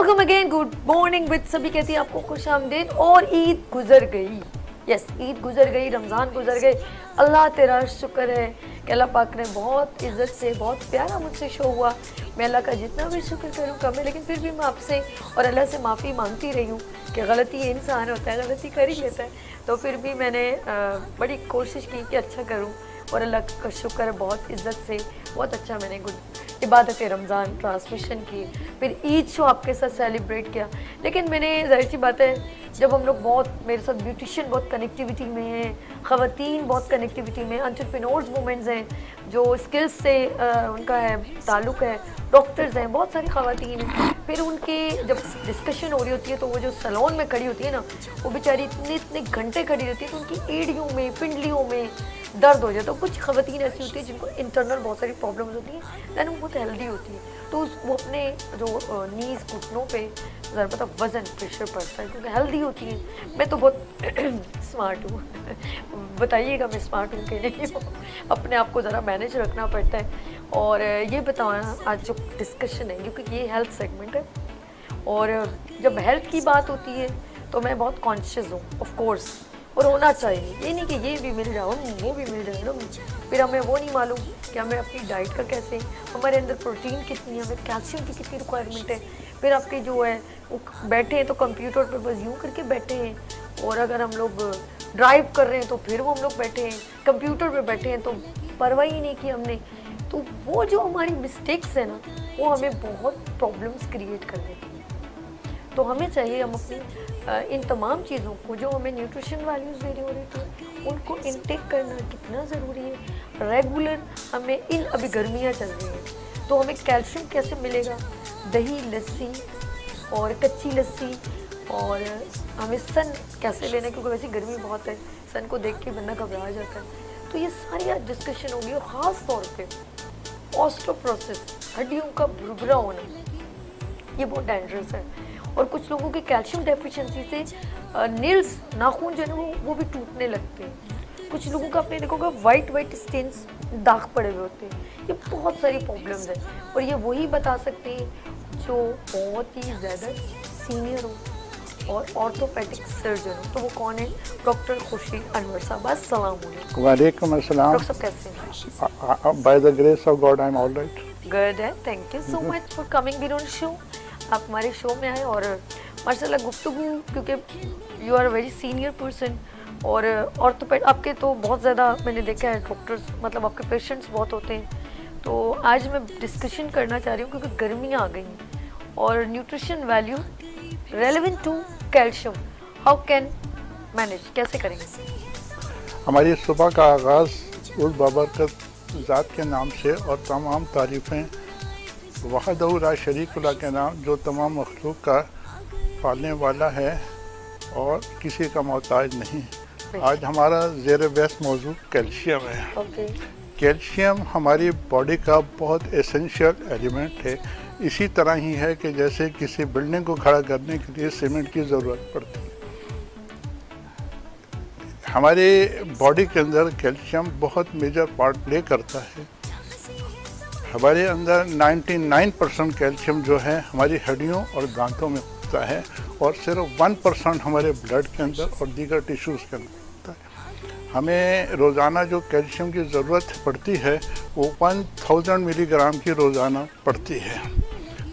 Welcome again, good morning with सभी कहती है आपको खुश आमदीद। और ईद गुजर गई, यस ईद गुजर गई, रमज़ान गुजर गए। अल्लाह तेरा शुक्र है कि अल्लाह पाक ने बहुत इज़्ज़त से बहुत प्यारा मुझसे शो हुआ। मैं अल्लाह का जितना भी शुक्र करूँ कम है, लेकिन फिर भी मैं आपसे और अल्लाह से माफ़ी मांगती रही हूँ कि गलती इंसान होता है, गलती कर ही लेता है। तो फिर भी मैंने बड़ी कोशिश की कि अच्छा करूँ और अल्लाह का शुक्र है बहुत इज़्ज़त से बहुत अच्छा मैंने गुड इबादत रमज़ान ट्रांसमिशन की, फिर ईद शो आपके साथ सेलिब्रेट किया। लेकिन मैंने जाहिर सी बात है, जब हम लोग बहुत मेरे साथ ब्यूटिशियन बहुत कनेक्टिविटी में हैं, ख़वातीन बहुत कनेक्टिविटी में, एंटरप्रेन्योर्स वुमेंस हैं जो स्किल्स से उनका है ताल्लुक़ है, डॉक्टर्स हैं, बहुत सारी ख़वातीन हैं। फिर उनके जब डिस्कशन हो रही होती है तो वो जो सैलून में खड़ी होती है ना, वो बेचारी इतने घंटे खड़ी रहती है तो उनकी एड़ियों में पिंडलियों में दर्द हो जाता है। तो कुछ ख़वातीन ऐसी होती है जिनको इंटरनल बहुत सारी प्रॉब्लम्स होती हैं, दैन वो बहुत हेल्दी होती है, तो वो अपने जो नीज़ घुटनों पे ज़रा पता वज़न प्रेशर पड़ता है क्योंकि हेल्दी होती है। मैं तो बहुत स्मार्ट हूँ बताइएगा मैं स्मार्ट हूँ कि नहीं हूँ, अपने आप को ज़रा मैनेज रखना पड़ता है। और ये बताना आज जो डिस्कशन है, क्योंकि ये हेल्थ सेगमेंट है और जब हेल्थ की बात होती है तो मैं बहुत कॉन्शियस हूँ ऑफ कोर्स, और होना चाहिए। ये नहीं कि ये भी मिल जाओ वो भी मिल जाए ना, फिर हमें वो नहीं मालूम कि हमें अपनी डाइट का कैसे, हमारे अंदर प्रोटीन कितनी है, हमें कैल्शियम की कितनी रिक्वायरमेंट है। फिर आपके जो है वो बैठे हैं तो कंप्यूटर पर बस यूँ करके बैठे हैं, और अगर हम लोग ड्राइव कर रहे हैं तो फिर वो हम लोग बैठे हैं कंप्यूटर पर बैठे हैं, तो परवाह ही नहीं की हमने। तो वो जो हमारी मिस्टेक्स है ना, वो हमें बहुत प्रॉब्लम्स क्रिएट कर देती हैं। तो हमें चाहिए हम अपनी इन तमाम चीज़ों को जो हमें न्यूट्रिशन वैल्यूज़ दे रही हो रही थी उनको इनटेक करना कितना ज़रूरी है। रेगुलर हमें अभी गर्मियाँ चल रही हैं तो हमें कैल्शियम कैसे मिलेगा, दही लस्सी और कच्ची लस्सी, और हमें सन कैसे लेना, क्योंकि वैसे गर्मी बहुत है, सन को देख के बंदा घबरा जाता है। तो ये सारी आज डिस्कशन होगी, और ख़ास तौर पर ऑस्टियोपोरोसिस हड्डियों का भुरभुरा होना, ये बहुत डेंजरस है। और कुछ लोगों की कैल्शियम डेफिशिएंसी से नील्स नाखून जो है वो भी टूटने लगते हैं। कुछ लोगों का आपने देखोगे वाइट स्टेन्स दाग पड़े हुए होते हैं। ये बहुत सारी प्रॉब्लम्स हैं, और ये वही बता सकते हैं जो बहुत ही ज़्यादा सीनियर हो और ऑर्थोपेडिक सर्जन हो। तो वो कौन है? डॉक्टर खुर्शीद अनवर साहब। अस्सलाम वालेकुम अस्सलाम। डॉक्टर साहब कैसे हैं? By the grace of God I am all right. Good है, thank you so much for coming in on show. आप हमारे शो में आए और माशाल्लाह गुफ्तगू, क्योंकि you are very senior person, और ऑर्थोपेड आपके तो बहुत ज़्यादा मैंने देखा है डॉक्टर्स, मतलब आपके पेशेंट्स बहुत होते हैं। तो आज मैं डिस्कशन करना चाह रही हूँ क्योंकि गर्मियाँ आ गई हैं और nutrition value relevant to calcium, how can manage, कैसे करेंगे? हमारी सुबह का आगाज़ उस बाबरकत ज़ात के नाम से, और तमाम तारीफ़ें वहदहू ला शरीक ला के नाम जो तमाम मखलूक का पालने वाला है और किसी का मोहताज नहीं। आज हमारा ज़ेर बहस मौजू कैल्शियम है। कैल्शियम हमारी बॉडी का बहुत एसेंशियल एलिमेंट है। इसी तरह ही है कि जैसे किसी बिल्डिंग को खड़ा करने के लिए सीमेंट की ज़रूरत पड़ती है, हमारे बॉडी के अंदर कैल्शियम बहुत मेजर पार्ट प्ले करता है। हमारे अंदर 99% कैल्शियम जो है हमारी हड्डियों और दांतों में होता है, और सिर्फ 1% हमारे ब्लड के अंदर और दीगर टिश्यूज़ के अंदर होता है। हमें रोज़ाना जो कैल्शियम की ज़रूरत पड़ती है वो 1000 मिलीग्राम की रोज़ाना पड़ती है।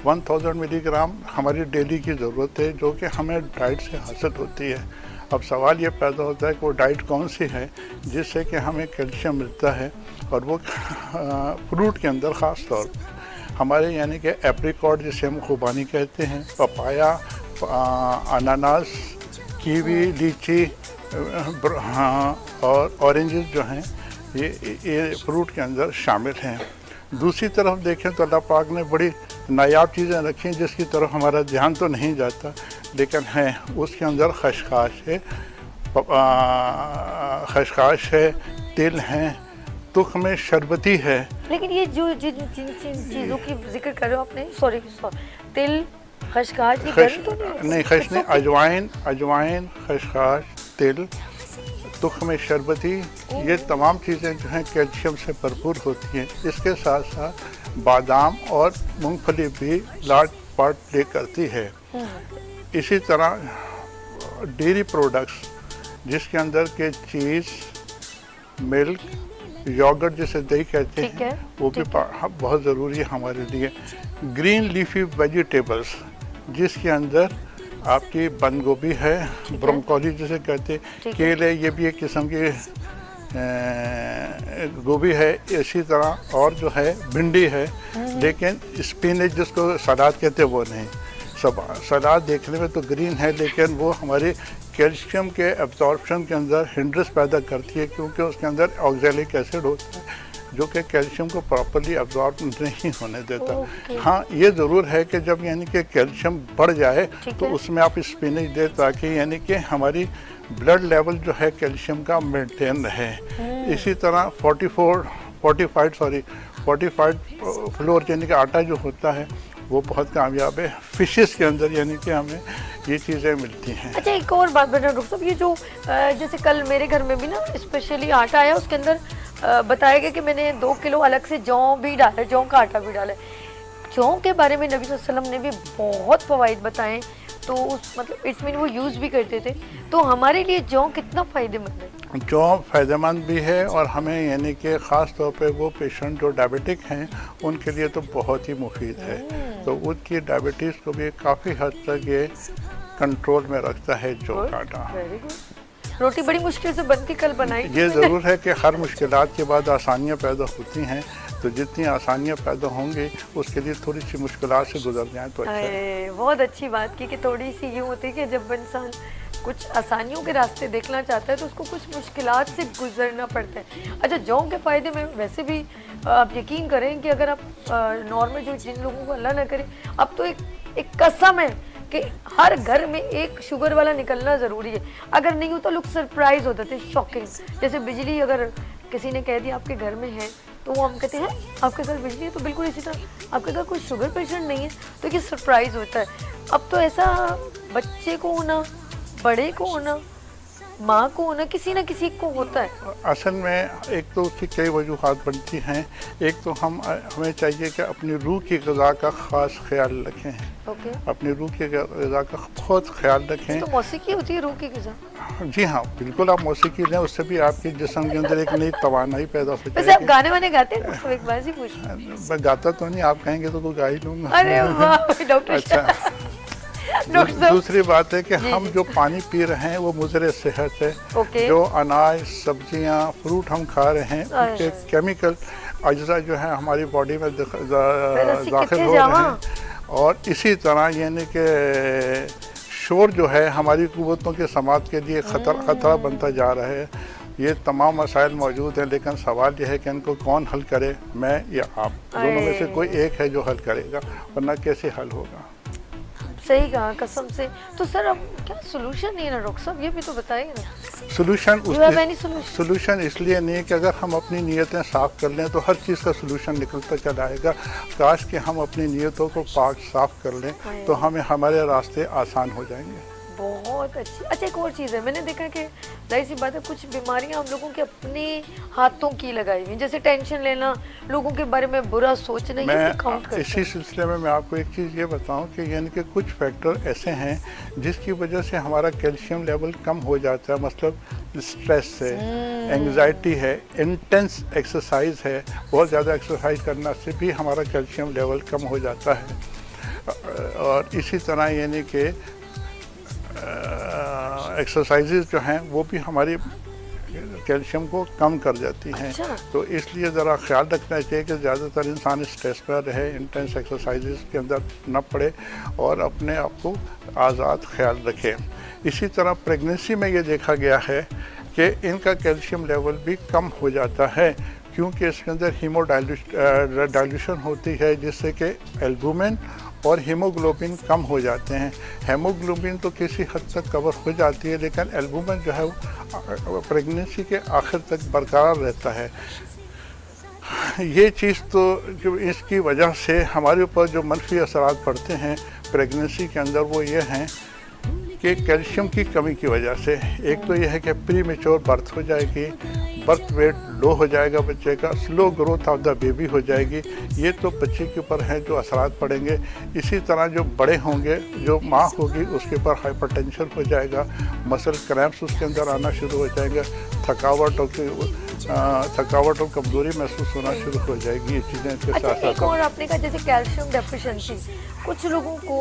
1000 मिलीग्राम हमारी डेली की ज़रूरत है, जो कि हमें डाइट से हासिल होती है। अब सवाल ये पैदा होता है कि वो डाइट कौन सी है जिससे कि हमें कैल्शियम मिलता है, और वो फ्रूट के अंदर ख़ास तौर पर हमारे यानी कि एप्रिकॉट जिसे हम खुबानी कहते हैं, पपाया, अनानास, कीवी, लीची और ऑरेंजेस जो हैं ये फ्रूट के अंदर शामिल हैं। दूसरी तरफ देखें तो अल्लाह पाक ने बड़ी नायाब चीज़ें रखी हैं जिसकी तरफ हमारा ध्यान तो नहीं जाता, लेकिन है उसके अंदर खशखाश है, तिल हैं, तुख में शरबती है। लेकिन ये जो जिन चीज़ों की जिक्र कर रहे हो आपने, सॉरी तिल, खशखाश, ये गर्म तो नहीं, खश नहीं, अजवाइन, खशखाश, तिल, तुख में शरबती, ये तमाम चीज़ें जो हैं कैल्शियम से भरपूर होती हैं। इसके साथ साथ बादाम और मूंगफली भी लार्ज पार्ट प्ले करती है। इसी तरह डेयरी प्रोडक्ट्स जिसके अंदर के चीज़, मिल्क, योगर्ट जिसे दही कहते ठीक है, हैं, वो भी बहुत ज़रूरी है हमारे लिए। ग्रीन लीफी वेजिटेबल्स जिसके अंदर आपकी बंद गोभी है, ब्रोंकोली जिसे कहते हैं, केले, ये भी एक किस्म की गोभी है। इसी तरह और जो है भिंडी है, लेकिन स्पिनच जिसको सलाद कहते हैं वो नहीं। सलाद देखने में तो ग्रीन है, लेकिन वो हमारे कैल्शियम के एब्जॉर्प्शन के अंदर हिंड्रेंस पैदा करती है, क्योंकि उसके अंदर ऑक्सैलिक एसिड होता है जो कि कैल्शियम को प्रॉपर्ली एब्जॉर्ब नहीं होने देता। हाँ, ये ज़रूर है कि जब यानी कि कैल्शियम बढ़ जाए तो उसमें आप स्पिनच दें, ताकि यानी कि हमारी ब्लड लेवल जो है कैल्शियम का मेंटेन रहे। इसी तरह फोर्टिफाइड फ्लोर यानी कि आटा जो होता है वो बहुत कामयाब है। फिशेस के अंदर यानी कि हमें ये चीज़ें मिलती हैं। अच्छा, एक और बात बता डॉक्टर साहब, ये जो जैसे कल मेरे घर में भी ना स्पेशली आटा आया, उसके अंदर बताया गया कि मैंने 2 किलो अलग से जौ भी डाला, जौ का आटा भी डाला। जौ के बारे में नबी सल्लल्लाहु अलैहि वसल्लम ने भी बहुत फ़वाइद बताए, तो उस मतलब इट्स मीन वो यूज़ भी करते थे, तो हमारे लिए जौ कितना फ़ायदेमंद है? जौ फ़ायदेमंद भी है, और हमें यानी कि ख़ास तौर पे वो पेशेंट जो डायबिटिक हैं उनके लिए तो बहुत ही मुफीद है। तो उनकी डायबिटीज़ को भी काफ़ी हद तक ये कंट्रोल में रखता है जौ का आटा। रोटी बड़ी मुश्किल से बनती, कल बनाई। ये ज़रूर है कि हर मुश्किलात के बाद आसानियाँ पैदा होती हैं, तो जितनी आसानियाँ पैदा होंगी उसके लिए थोड़ी सी मुश्किलात से गुजर जाए तो अच्छा है। बहुत अच्छी बात की कि थोड़ी सी यूँ होती है कि जब इंसान कुछ आसानियों के रास्ते देखना चाहता है तो उसको कुछ मुश्किलात से गुजरना पड़ता है। अच्छा, जौ के फ़ायदे में वैसे भी आप यकीन करें कि अगर आप नॉर्मल जो जिन लोगों को अल्लाह ना करे, अब तो एक कसम है कि हर घर में एक शुगर वाला निकलना ज़रूरी है। अगर नहीं हो तो लोग सरप्राइज होते थे, शॉकिंग। जैसे बिजली अगर किसी ने कह दिया आपके घर में है, तो वो हम कहते हैं आपके घर बिजली है, तो बिल्कुल इसी तरह आपके घर कोई शुगर पेशेंट नहीं है, तो ये सरप्राइज होता है। अब तो ऐसा बच्चे को होना, बड़े को होना, माँ को होना, किसी न किसी को होता है। असल में एक तो उसकी कई वजूहात बनती हैं। एक तो हमें चाहिए कि अपनी रूह की ग़िज़ा का ख़ास ख्याल रखें। अपनी रूह की ग़िज़ा का बहुत ख्याल रखें। तो मौसीकी होती है रूह की ग़िज़ा? जी हाँ, बिल्कुल। आप मौसीकी लें, उससे भी आपके जिस्म के अंदर एक नई तवानाई पैदा हो जाएगी। वैसे आप गाने वाने गाते हैं? तो एक बार ही पूछ। मैं गाता तो नहीं, आप कहेंगे तो गा ही लूँगा। अरे वाह डॉक्टर। अच्छा, दूसरी बात है कि हम जो पानी पी रहे हैं वो मुज़र सेहत है। जो अनाज, सब्जियां, फ्रूट हम खा रहे हैं, उनके केमिकल अज्जा जो है हमारी बॉडी में दाखिल हो रहे हैं। और इसी तरह यानी कि शोर जो है हमारी क़ुव्वतों के समात के लिए खतरा बनता जा रहा है। ये तमाम मसाइल मौजूद हैं, लेकिन सवाल यह है कि इनको कौन हल करे, मैं या आप। दोनों में से कोई एक है जो हल करेगा, वरना कैसे हल होगा। सही कहा, कसम से। तो सर अब क्या सोल्यूशन नहीं है ना डॉक्टर साहब, ये भी तो बताइए ना। सोल्यूशन इसलिए नहीं है कि अगर हम अपनी नीयतें साफ़ कर लें तो हर चीज़ का सोल्यूशन निकलता चला आएगा। काश कि हम अपनी नीयतों को पाक साफ़ कर लें तो हमारे रास्ते आसान हो जाएंगे। बहुत अच्छी। अच्छा, एक और चीज़ है, मैंने देखा कि जाहिर सी बात है कुछ बीमारियां हम लोगों के अपने हाथों की लगाई हुई, जैसे टेंशन लेना, लोगों के बारे में बुरा सोचना। मैं इसी सिलसिले में मैं आपको एक चीज़ ये बताऊं कि यानी कि कुछ फैक्टर ऐसे हैं जिसकी वजह से हमारा कैल्शियम लेवल कम हो जाता है। मतलब स्ट्रेस है, एंग्जाइटी है, इंटेंस एक्सरसाइज है। बहुत ज़्यादा एक्सरसाइज करने से भी हमारा कैल्शियम लेवल कम हो जाता है। और इसी तरह यानी कि एक्सरसाइजेज जो हैं वो भी हमारी कैल्शियम को कम कर जाती हैं। अच्छा। तो इसलिए ज़रा ख्याल रखना चाहिए कि ज़्यादातर इंसान स्ट्रेस पर रहे, इंटेंस एक्सरसाइजेज के अंदर न पड़े और अपने आप को आज़ाद ख्याल रखें। इसी तरह प्रेगनेंसी में ये देखा गया है कि इनका कैल्शियम लेवल भी कम हो जाता है, क्योंकि इसके अंदर डाइल्यूशन होती है, जिससे कि एल्बुमिन और हीमोग्लोबिन कम हो जाते हैं। हेमोग्लोबिन तो किसी हद तक कवर हो जाती है, लेकिन एल्बुमिन जो है वो प्रेगनेंसी के आखिर तक बरकरार रहता है। ये चीज़ तो जो इसकी वजह से हमारे ऊपर जो मनफी असरात पड़ते हैं प्रेगनेंसी के अंदर वो ये हैं कि कैल्शियम की कमी की वजह से एक तो यह है कि प्री मेच्योर बर्थ हो जाएगी, बर्थ वेट लो हो जाएगा बच्चे का, slow growth of the baby हो जाएगी। ये तो बच्चे के ऊपर हैं जो असरात पड़ेंगे। इसी तरह जो बड़े होंगे, जो माँ होगी उसके ऊपर हाइपरटेंशन हो जाएगा, मसल क्रैम्प्स उसके अंदर आना शुरू हो जाएंगे, थकावट और कमज़ोरी महसूस होना शुरू हो जाएगी। ये चीज़ें इसके अच्छा, साथ एक साथ और आपने कहा जैसे कैल्शियम डेफिशिएंसी, कुछ लोगों को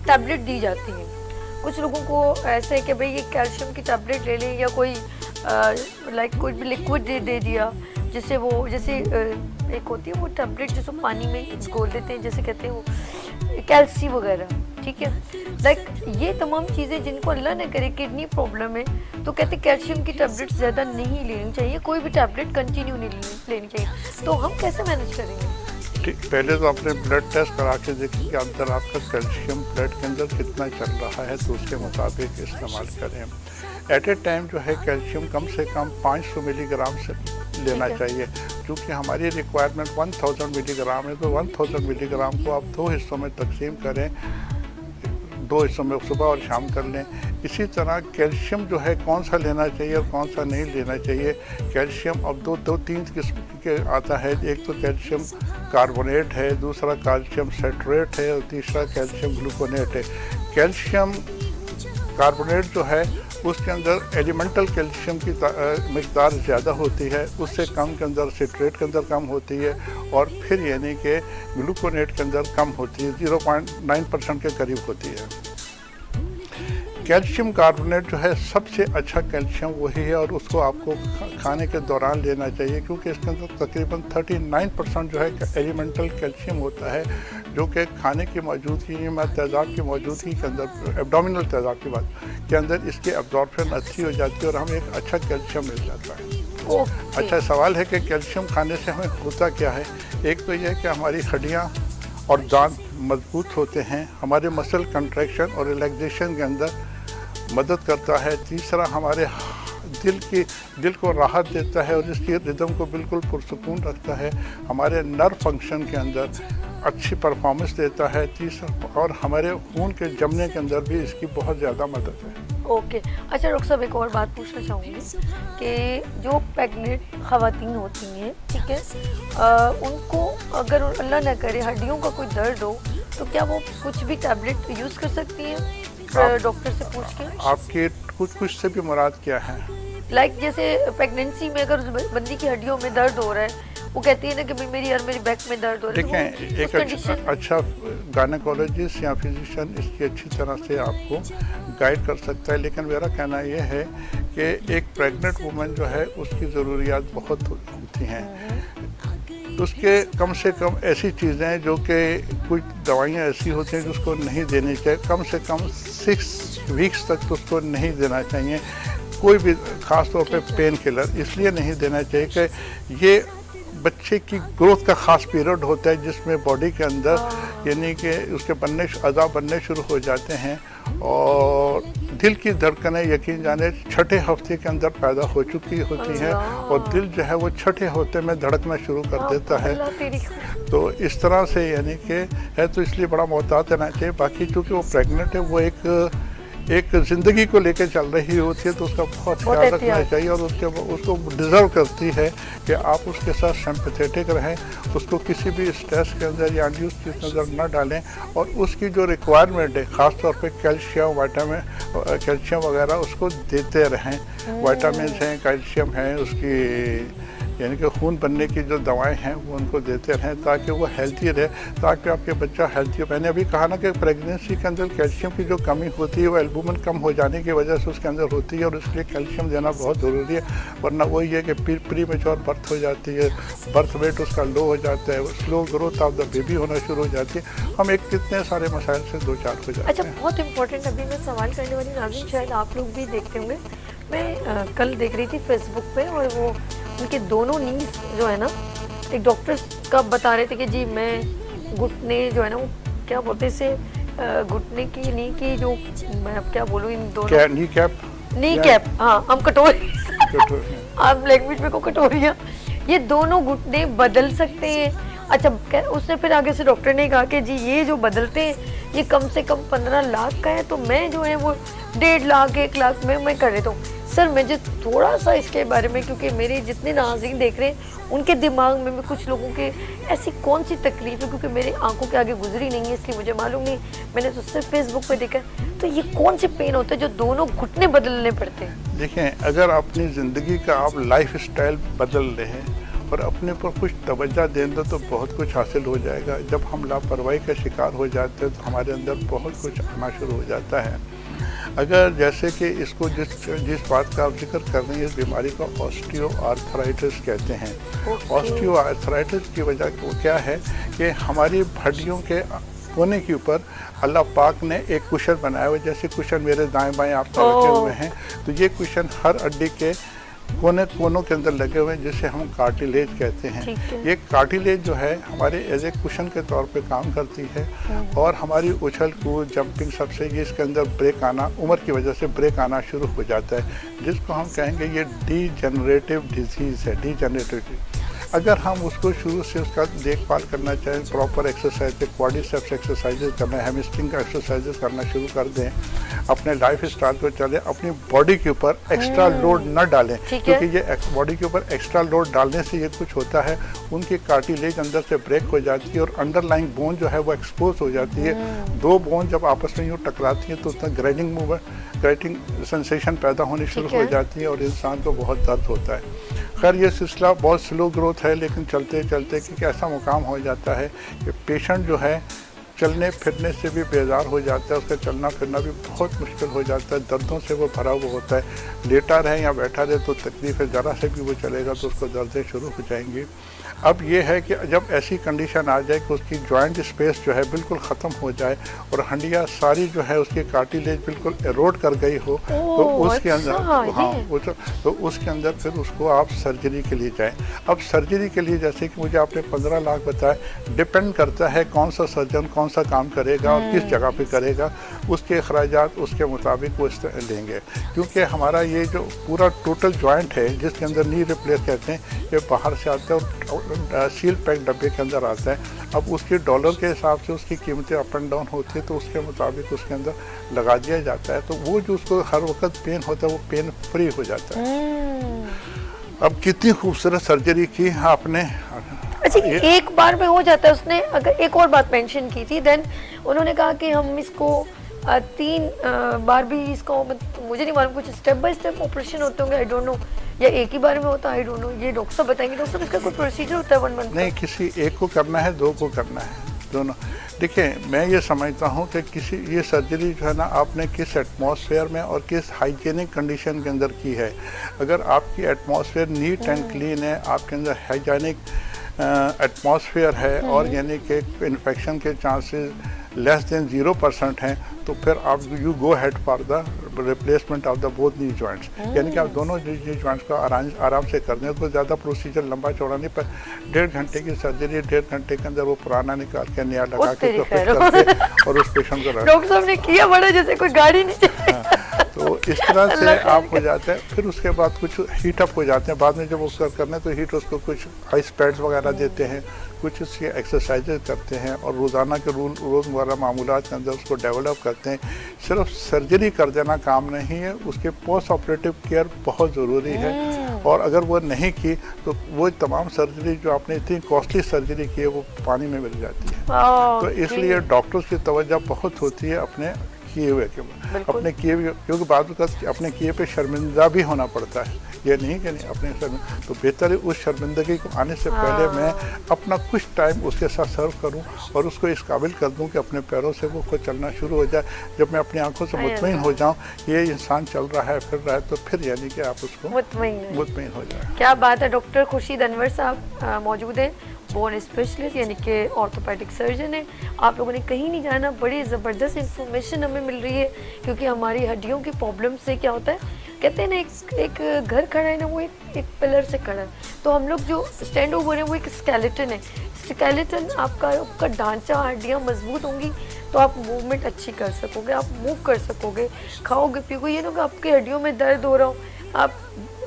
टैबलेट दी जाती है, कुछ लोगों को ऐसे है कि भाई ये कैल्शियम की टैबलेट ले लें, या कोई लाइक कोई भी लिक्विड दे दिया, जिससे वो जैसे एक होती है वो टैबलेट जिसको पानी में घोल देते हैं, जैसे कहते हैं वो कैल्सी वगैरह, ठीक है। लाइक ये तमाम चीज़ें जिनको अल्लाह न करे किडनी प्रॉब्लम है, तो कहते हैं कैल्शियम की टैबलेट ज़्यादा नहीं लेनी चाहिए, कोई भी टैबलेट कंटिन्यू नहीं लेनी चाहिए। तो हम कैसे मैनेज करेंगे? ठीक, पहले तो अपने ब्लड टेस्ट करा के देखिए कि अंदर आपका कैल्शियम ब्लड के अंदर कितना चल रहा है, तो उसके मुताबिक इस्तेमाल करें। एट ए टाइम जो है कैल्शियम कम से कम 500 मिलीग्राम से लेना चाहिए, क्योंकि हमारी रिक्वायरमेंट 1000 मिलीग्राम है। तो 1000 मिलीग्राम को आप 2 हिस्सों में तकसीम करें, 2 हिस्सों में सुबह और शाम कर लें। इसी तरह कैल्शियम जो है कौन सा लेना चाहिए और कौन सा नहीं लेना चाहिए। कैल्शियम अब दो तीन किस्म के आता है, एक तो कैल्शियम कार्बोनेट है, दूसरा कैल्शियम सेट्रेट है और तीसरा कैल्शियम ग्लूकोनेट है। कैल्शियम कार्बोनेट जो है उसके अंदर एलिमेंटल कैल्शियम की मिकदार ज़्यादा होती है, उससे कम के अंदर सिट्रेट के अंदर कम होती है, और फिर यानी कि ग्लूकोनेट के अंदर कम होती है, 0.9% के करीब होती है। कैल्शियम कार्बोनेट जो है सबसे अच्छा कैल्शियम वही है, और उसको आपको खाने के दौरान लेना चाहिए, क्योंकि इसके अंदर तकरीबन 39% जो है एलिमेंटल कैल्शियम होता है, जो कि खाने की मौजूदगी में तेज़ाब की मौजूदगी के अंदर, एब्डोमिनल तेज़ाब की बात के अंदर इसकी एब्जॉर्प्शन अच्छी हो जाती है और हमें एक अच्छा कैल्शियम मिल जाता है। अच्छा, सवाल है कि कैल्शियम खाने से हमें होता क्या है। एक तो यह है कि हमारी हड्डियाँ और दांत मजबूत होते हैं, हमारे मसल कंट्रैक्शन और रिलैक्सेशन के अंदर मदद करता है। तीसरा, हमारे दिल को राहत देता है और इसकी रिदम को बिल्कुल पुरसुकून रखता है। हमारे नर्व फंक्शन के अंदर अच्छी परफॉर्मेंस देता है। तीसरा, और हमारे खून के जमने के अंदर भी इसकी बहुत ज़्यादा मदद है। ओके, अच्छा डॉक्टर साहब, एक और बात पूछना चाहूँगी कि जो प्रेग्नेंट ख़वातीन होती हैं, ठीक है, उनको अगर अल्लाह ना करे हड्डियों का कोई दर्द हो, तो क्या वो कुछ भी टैबलेट यूज़ कर सकती हैं डॉक्टर से पूछ के? आपके कुछ से भी मुराद क्या है? लाइक जैसे प्रेगनेंसी में अगर बंदी की हड्डियों में दर्द हो रहा है, वो कहती है ना कि मेरी बैक में दर्द हो रहा है। देखें, एक अच्छा गायनेकोलॉजिस्ट या फिजिशियन इसकी अच्छी तरह से आपको गाइड कर सकता है, लेकिन मेरा कहना यह है कि एक प्रेग्नेंट वुमन जो है उसकी ज़रूरियात बहुत होती हैं। उसके कम से कम ऐसी चीज़ें जो कि कुछ दवाइयाँ ऐसी होती हैं जो उसको नहीं देनी चाहिए, कम से कम 6 वीक्स तक तो उसको नहीं देना चाहिए। कोई भी ख़ास तौर पे पेन किलर इसलिए नहीं देना चाहिए कि ये बच्चे की ग्रोथ का ख़ास पीरियड होता है, जिसमें बॉडी के अंदर यानी कि उसके अज़ा बनने शुरू हो जाते हैं, और दिल की धड़कनें यकीन जाने 6ठे हफ्ते के अंदर पैदा हो चुकी होती हैं, और दिल जो है वो 6ठे हफ्ते में धड़कना शुरू कर देता है। तो इस तरह से यानी कि है, तो इसलिए बड़ा मोहतात रहना चाहिए। बाकी चूँकि वो प्रेग्नेंट है, वो एक ज़िंदगी को लेकर चल रही होती है, तो उसका बहुत ख्याल रखना चाहिए, और उसको डिज़र्व करती है कि आप उसके साथ सिंपैथेटिक रहें, उसको किसी भी स्ट्रेस के अंदर या अनयूज़ चीज़ के अंदर न डालें, और उसकी जो रिक्वायरमेंट है ख़ास तौर पे कैल्शियम वगैरह उसको देते रहें। विटामिन हैं, कैल्शियम है, उसकी यानी कि खून बनने की जो दवाएं हैं वो उनको देते रहें, ताकि वो हेल्थी रहे, ताकि आपके बच्चा हेल्थी हो। मैंने अभी कहा ना कि प्रेगनेंसी के अंदर कैल्शियम की जो कमी होती है वो एल्बुमिन कम हो जाने की वजह से उसके अंदर होती है, और इसलिए कैल्शियम देना बहुत ज़रूरी है। वरना वही है कि प्री मेच्योर बर्थ हो जाती है, बर्थ वेट उसका लो हो जाता है, slow growth of the baby होना शुरू हो जाती है। हम एक कितने सारे मसाइल से दो चार हो जाते हैं। अच्छा, बहुत इंपॉर्टेंट अभी मैं सवाल करने वाली, नाज़रीन शायद आप लोग भी देखते होंगे, मैं कल देख रही थी फेसबुक पे, और वो उनके दोनों नीज जो है ना, एक डॉक्टर का बता रहे थे कि जी मैं घुटने जो है ना, वो क्या बोलते हैं इसे, घुटने की नी की जो, मैं अब क्या बोलूँ इन दोनों, नी कैप, हाँ हम कटोरी आप लैंग्वेज में को कटोरियाँ, ये दोनों घुटने बदल सकते हैं, अच्छा, उसने फिर आगे से डॉक्टर ने कहा कि जी ये जो बदलते हैं ये कम से कम 15 लाख का है, तो मैं जो है वो 1.5 लाख 1 लाख में मैं कर देता हूँ। सर मुझे थोड़ा सा इसके बारे में, क्योंकि मेरे जितने नाज़रीन देख रहे हैं उनके दिमाग में भी कुछ लोगों के ऐसी कौन सी तकलीफ है, क्योंकि मेरे आंखों के आगे गुजरी नहीं है इसलिए मुझे मालूम नहीं, मैंने तो सिर्फ फेसबुक पे देखा। तो ये कौन से पेन होते हैं जो दोनों घुटने बदलने पड़ते हैं? देखें, अगर अपनी ज़िंदगी का आप लाइफ स्टाइल बदल रहे हैं और अपने पर कुछ तवज्जो दें तो बहुत कुछ हासिल हो जाएगा। जब हम लापरवाही का शिकार हो जाते हैं तो हमारे अंदर बहुत कुछ आना शुरू हो जाता है। अगर जैसे कि इसको जिस बात का आप जिक्र कर रहे हैं, इस बीमारी को ऑस्टियो आर्थराइटिस कहते हैं। ऑस्टियो आर्थराइटिस की वजह क्या है कि हमारी हड्डियों के कोने के ऊपर अल्लाह पाक ने एक कुशन बनाया हुआ है। जैसे कुशन मेरे दाएं बाएं आपके रखे हुए हैं, तो ये कुशन हर हड्डी के कोनों के अंदर लगे हुए हैं, जिसे हम कार्टिलेज कहते हैं। ये कार्टिलेज जो है हमारे एज ए कुशन के तौर पे काम करती है और हमारी उछल कूद जंपिंग सबसे ये इसके अंदर ब्रेक आना, उम्र की वजह से ब्रेक आना शुरू हो जाता है, जिसको हम कहेंगे ये डीजेनरेटिव डिजीज़ है। डीजेनरेटिव अगर हम उसको शुरू से उसका देखभाल करना चाहें, प्रॉपर एक्सरसाइज, क्वाड्रिसेप्स एक्सरसाइजेज करना, हैमस्ट्रिंग का एक्सरसाइजेज करना शुरू कर दें, अपने लाइफ स्टाइल को चले, अपनी बॉडी के ऊपर एक्स्ट्रा लोड न डालें, क्योंकि ये बॉडी के ऊपर एक्स्ट्रा लोड डालने से ये कुछ होता है, उनकी कार्टिलेज अंदर से ब्रेक हो जाती है और अंडरलाइंग बोन जो है वो एक्सपोज हो जाती है। दो बोन जब आपस में यूँ टकराती हैं तो उसमें ग्राइंडिंग ग्राइंडिंग सेंसेशन पैदा होनी शुरू हो जाती है और इंसान को बहुत दर्द होता है। खैर ये सिलसिला बहुत स्लो ग्रोथ है, लेकिन चलते चलते कि ऐसा मुकाम हो जाता है कि पेशेंट जो है चलने फिरने से भी बेजार हो जाता है, उसका चलना फिरना भी बहुत मुश्किल हो जाता है, दर्दों से वो भरा हुआ होता है। लेटा रहे या बैठा रहे तो तकलीफ है, ज़रा से भी वो चलेगा तो उसको दर्दें शुरू हो जाएंगी। अब ये है कि जब ऐसी कंडीशन आ जाए कि उसकी जॉइंट स्पेस जो है बिल्कुल ख़त्म हो जाए और हड्डियाँ सारी जो है उसकी कार्टिलेज बिल्कुल एरोड कर गई हो, तो उसके अंदर तो उसके अंदर फिर उसको आप सर्जरी के लिए जाएं। अब सर्जरी के लिए जैसे कि मुझे आपने 15 लाख बताया, डिपेंड करता है कौन सा सर्जन कौन सा काम करेगा और किस जगह पे करेगा, उसके अखराजात उसके मुताबिक वो लेंगे। क्योंकि हमारा ये जो पूरा टोटल जॉइंट है जिसके अंदर नी रिप्लेस कहते हैं, ये बाहर से आता है और सील पैक डब्बे के अंदर आता है। अब उसके डॉलर के हिसाब से उसकी कीमतें अप एंड डाउन होती है, तो उसके मुताबिक उसके अंदर लगा दिया जाता है, तो वो जो उसको हर वक्त पेन होता है वो पेन फ्री हो जाता है। अब कितनी खूबसूरत सर्जरी की आपने। अच्छा, एक बार में हो जाता है। उसने अगर एक और बात मेंशन की थी, देन उन्होंने कहा कि हम इसको 3 बार भी इसको, मुझे नहीं मालूम, कुछ स्टेप बाय स्टेप ऑपरेशन होते होंगे, आई डोंट नो, या एक ही बार में होता है, आई डोंट नो, ये डॉक्टर साहब बताएंगे। डॉक्टर साहब इसका कोई प्रोसीजर होता है 1 मंथ? नहीं, किसी एक को करना है, 2 को करना है, दोनों। देखिए मैं ये समझता हूँ कि किसी ये सर्जरी जो है ना, आपने किस एटमॉस्फेयर में और किस हाइजीनिक कंडीशन के अंदर की है। अगर आपकी एटमॉस्फेयर नीट एंड क्लीन है, आपके अंदर हाइजीनिक एटमॉस्फेयर है और यानी कि इन्फेक्शन के चांसेस लेस देन 0% हैं, तो फिर आप you go head for the replacement of the both knee joints, यानी कि आप दोनों नी जॉइंट्स को आराम से कर दें। उसको ज़्यादा प्रोसीजर लंबा चौड़ा नहीं, पर 1.5 घंटे की सर्जरी, 1.5 घंटे के अंदर वो पुराना निकाल के नया लगा के तो फिट करके और उस पेशेंट को डॉक्टर साहब ने किया बड़ा जैसे कोई गाड़ी नहीं। तो इस तरह से आप हो जाते हैं। फिर उसके बाद कुछ हीट अप हो जाते हैं, बाद में जब उसका करना है तो हीट, उसको कुछ आइस पैड्स वगैरह देते हैं, कुछ उसकी एक्सरसाइजेज करते हैं और रोज़ाना के रोज़मर्रा मामूलात के अंदर उसको डेवलप करते हैं। सिर्फ सर्जरी कर देना काम नहीं है, उसके पोस्ट ऑपरेटिव केयर बहुत ज़रूरी है। और अगर वो नहीं की तो वो तमाम सर्जरी जो आपने इतनी कॉस्टली सर्जरी की है वो पानी में मिल जाती है। तो इसलिए डॉक्टर्स की तवज्जो बहुत होती है अपने किए हुए के, अपने किए हुए, क्योंकि बाद में अपने किए पे शर्मिंदा भी होना पड़ता है, ये नहीं कि नहीं अपने तो बेहतर है उस शर्मिंदगी को आने से पहले मैं अपना कुछ टाइम उसके साथ सर्व करूं और उसको इस काबिल कर दूं कि अपने पैरों से वो खुद चलना शुरू हो जाए। जब मैं अपनी आंखों से मुतमईन हो जाऊं ये इंसान चल रहा है फिर रहा है, तो फिर यानी कि आप उसको मुतमईन हो जाए। क्या बात है। डॉक्टर खुर्शीद अनवर साहब मौजूद हैं, बोन स्पेशलिस्ट यानी कि ऑर्थोपेडिक सर्जन है। आप लोगों ने कहीं नहीं जाना, बड़ी ज़बरदस्त इंफॉर्मेशन हमें मिल रही है, क्योंकि हमारी हड्डियों की प्रॉब्लम से क्या होता है, कहते हैं ना एक घर खड़ा है ना, वो एक पिलर से खड़ा है, तो हम लोग जो स्टैंड ओवर है वो एक स्केलेटन है। स्केलेटन आपका ढांचा, हड्डियाँ मजबूत होंगी तो आप मूवमेंट अच्छी कर सकोगे, आप मूव कर सकोगे, खाओगे पियोगे। ये ना कि आपकी हड्डियों में दर्द हो रहा हो, आप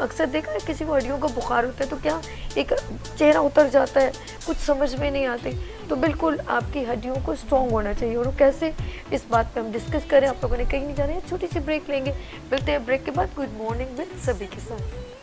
अक्सर देखा है किसी को हड्डियों का बुखार होता है तो क्या एक चेहरा उतर जाता है, कुछ समझ में नहीं आती। तो बिल्कुल आपकी हड्डियों को स्ट्रॉन्ग होना चाहिए, और वो कैसे, इस बात पे हम डिस्कस करें। आप लोगों ने कहीं नहीं जाना है, छोटी सी ब्रेक लेंगे, मिलते हैं ब्रेक के बाद गुड मॉर्निंग विद सभी के साथ।